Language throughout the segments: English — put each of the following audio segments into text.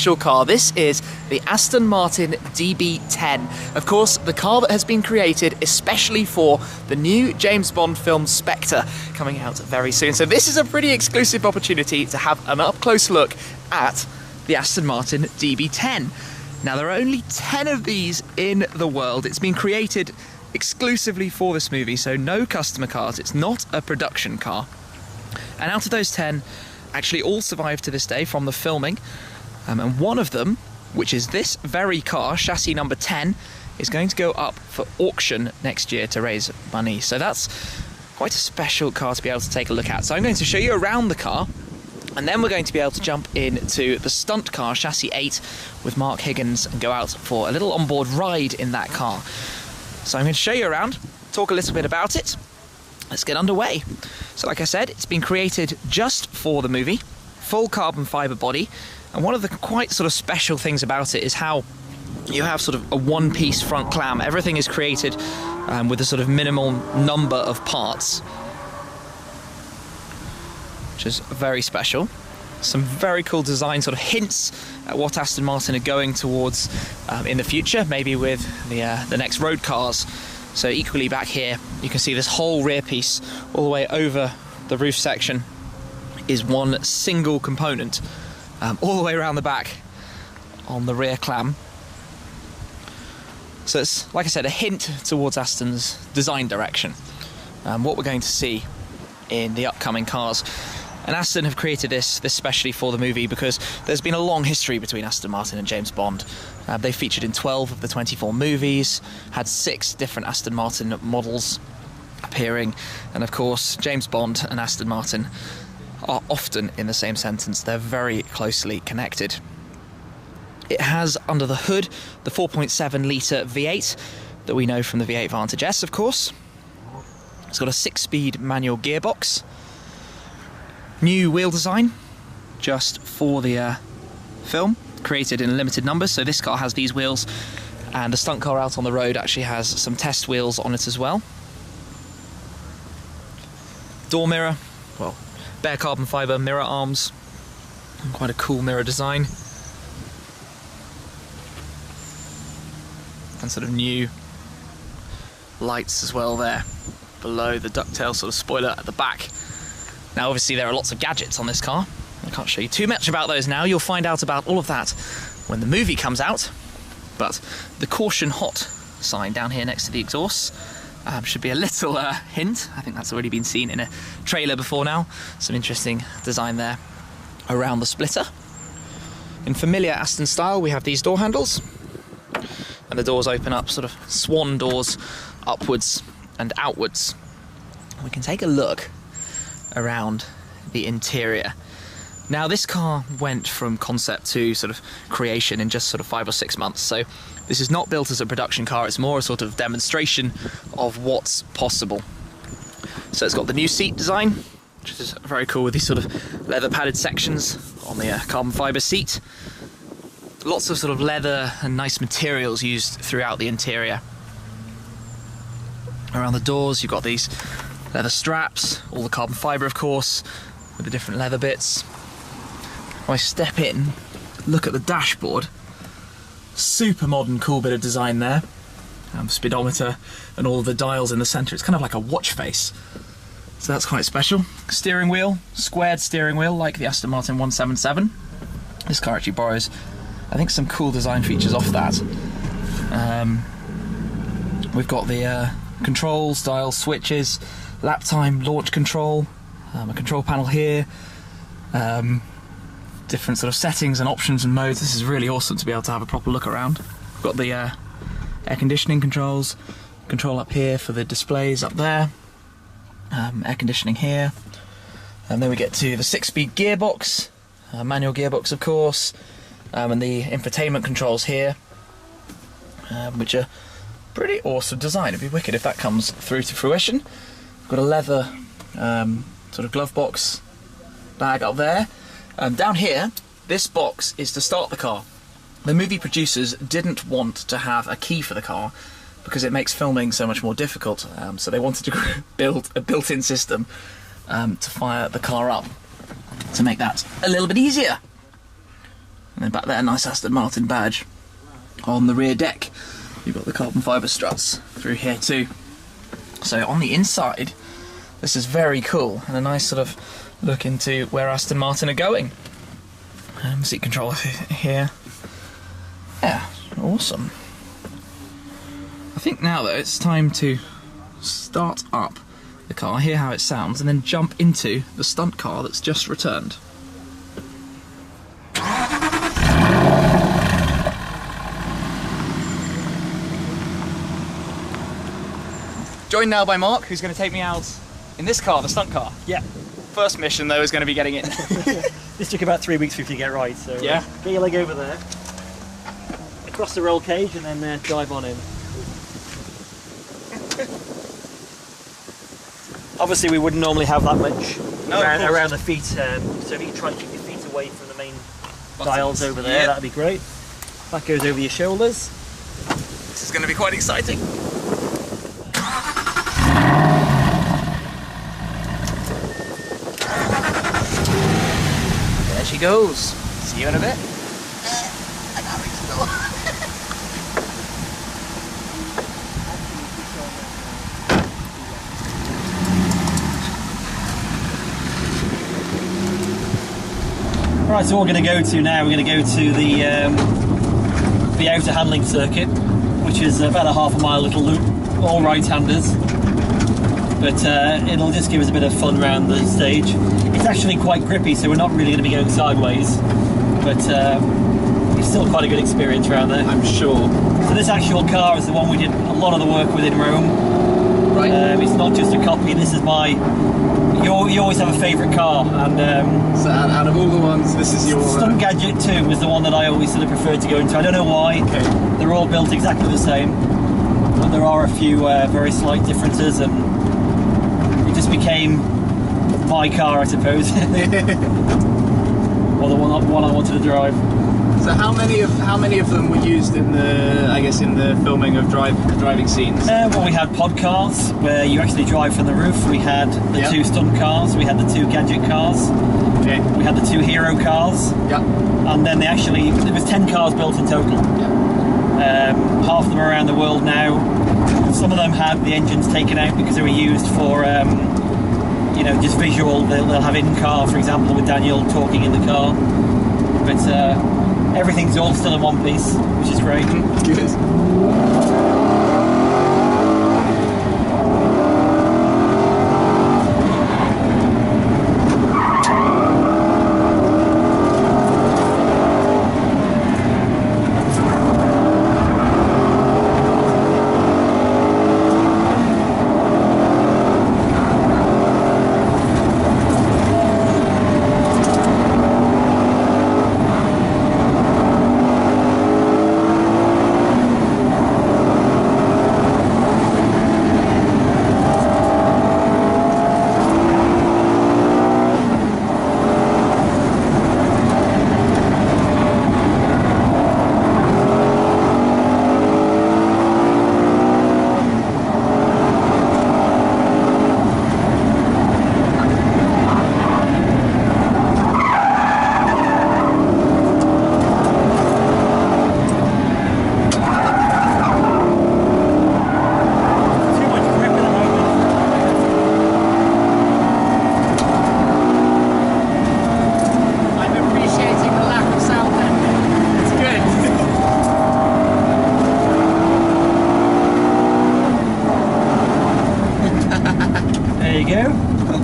special car. This is the Aston Martin DB10. Of course, the car that has been created especially for the new James Bond film SPECTRE, coming out very soon. So this is a pretty exclusive opportunity to have an up-close look at the Aston Martin DB10. Now, there are only 10 of these in the world. It's been created exclusively for this movie, so no customer cars. It's not a production car. And out of those 10, actually all survived to this day from the filming. And one of them, which is this very car, chassis number 10, is going to go up for auction next year to raise money. So that's quite a special car to be able to take a look at. So I'm going to show you around the car, and then we're going to be able to jump into the stunt car, chassis 8, with Mark Higgins and go out for a little onboard ride in that car. So I'm going to show you around, talk a little bit about it. Let's get underway. So like I said, it's been created just for the movie, full carbon fibre body, and one of the quite sort of special things about it is how you have sort of a one-piece front clam. Everything is created with a sort of minimal number of parts, which is very special. Some very cool design, sort of hints at what Aston Martin are going towards in the future, maybe with the next road cars. So equally back here, you can see this whole rear piece all the way over the roof section is one single component, all the way around the back on the rear clam. So it's, like I said, a hint towards Aston's design direction, what we're going to see in the upcoming cars. And Aston have created this specially for the movie because there's been a long history between Aston Martin and James Bond. They featured in 12 of the 24 movies, had 6 different Aston Martin models appearing, and of course James Bond and Aston Martin are often in the same sentence. They're very closely connected. It has under the hood the 4.7 litre V8 that we know from the V8 Vantage S, of course. It's got a 6-speed manual gearbox. New wheel design, just for the film, created in limited numbers. So this car has these wheels, and the stunt car out on the road actually has some test wheels on it as well. Door mirror, well, bare carbon fibre mirror arms, and quite a cool mirror design. And sort of new lights as well there, below the ducktail sort of spoiler at the back. Now obviously there are lots of gadgets on this car. I can't show you too much about those now. You'll find out about all of that when the movie comes out. But the caution hot sign down here next to the exhaust should be a little hint. I think that's already been seen in a trailer before now. Some interesting design there around the splitter. In familiar Aston style, we have these door handles, and the doors open up, sort of swan doors, upwards and outwards. We can take a look around the interior. Now this car went from concept to sort of creation in just sort of 5 or 6 months, so this is not built as a production car, it's more a sort of demonstration of what's possible. So it's got the new seat design, which is very cool with these sort of leather padded sections on the carbon fibre seat. Lots of sort of leather and nice materials used throughout the interior. Around the doors you've got these leather straps, all the carbon fibre of course, with the different leather bits. When I step in, look at the dashboard. Super modern, cool bit of design there. Speedometer and all of the dials in the centre. It's kind of like a watch face. So that's quite special. Steering wheel, squared steering wheel like the Aston Martin 177. This car actually borrows, I think, some cool design features off that. We've got the controls, dial switches, lap time, launch control, a control panel here, different sort of settings and options and modes. This is really awesome to be able to have a proper look around. We've got the air conditioning controls, control up here for the displays up there, air conditioning here, and then we get to the 6-speed gearbox, manual gearbox of course, and the infotainment controls here, which are pretty awesome design. It'd be wicked if that comes through to fruition. Got a leather sort of glove box bag up there. Down here, this box is to start the car. The movie producers didn't want to have a key for the car because it makes filming so much more difficult, so they wanted to build a built-in system to fire the car up to make that a little bit easier. And then back there, nice Aston Martin badge. On the rear deck, you've got the carbon fibre struts through here too. So on the inside, this is very cool, and a nice sort of look into where Aston Martin are going. Seat control here. Yeah, awesome. I think now though it's time to start up the car, hear how it sounds, and then jump into the stunt car that's just returned. Joined now by Mark, who's going to take me out in this car, the stunt car. Yeah. First mission though is going to be getting in. This took about 3 weeks for you to get right, so yeah. Get your leg over there, across the roll cage, and then dive on in. Obviously we wouldn't normally have that much around the feet, so if you can try and keep your feet away from the main dials over there, yeah, that'd be great. That goes over your shoulders. This is going to be quite exciting. There she goes. See you in a bit. I can't reach the door. Right, so what we're going to go to now, we're going to go to the outer handling circuit, which is about a half a mile little loop, all right-handers. But it'll just give us a bit of fun around the stage. It's actually quite grippy, so we're not really going to be going sideways, but it's still quite a good experience around there, I'm sure. So this actual car is the one we did a lot of the work with in Rome. Right. It's not just a copy. This is my. You always have a favourite car, and so out of all the ones, this is your. Stunt Gadget 2 was the one that I always sort of preferred to go into. I don't know why. Okay. They're all built exactly the same, but there are a few very slight differences, and it just became my car, I suppose, or the one I wanted to drive. So how many of them were used in the filming of driving scenes? Well, we had pod cars where you actually drive from the roof. We had the 2 stunt cars. We had the 2 gadget cars. Okay. We had the 2 hero cars. Yeah. And then there was 10 cars built in total. Yeah. Half of them are around the world now. Some of them had the engines taken out because they were used for just visual. They'll have in car, for example, with Daniel talking in the car. But everything's all still in one piece, which is great. Good.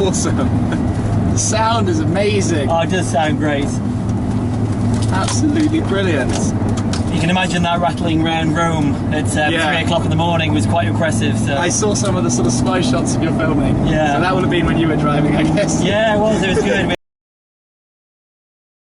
Awesome. The sound is amazing. Oh, it does sound great. Absolutely brilliant. You can imagine that rattling round Rome at 3 o'clock in the morning was quite impressive. So. I saw some of the sort of spy shots of your filming. Yeah. So that would have been when you were driving, I guess. Yeah, it was good.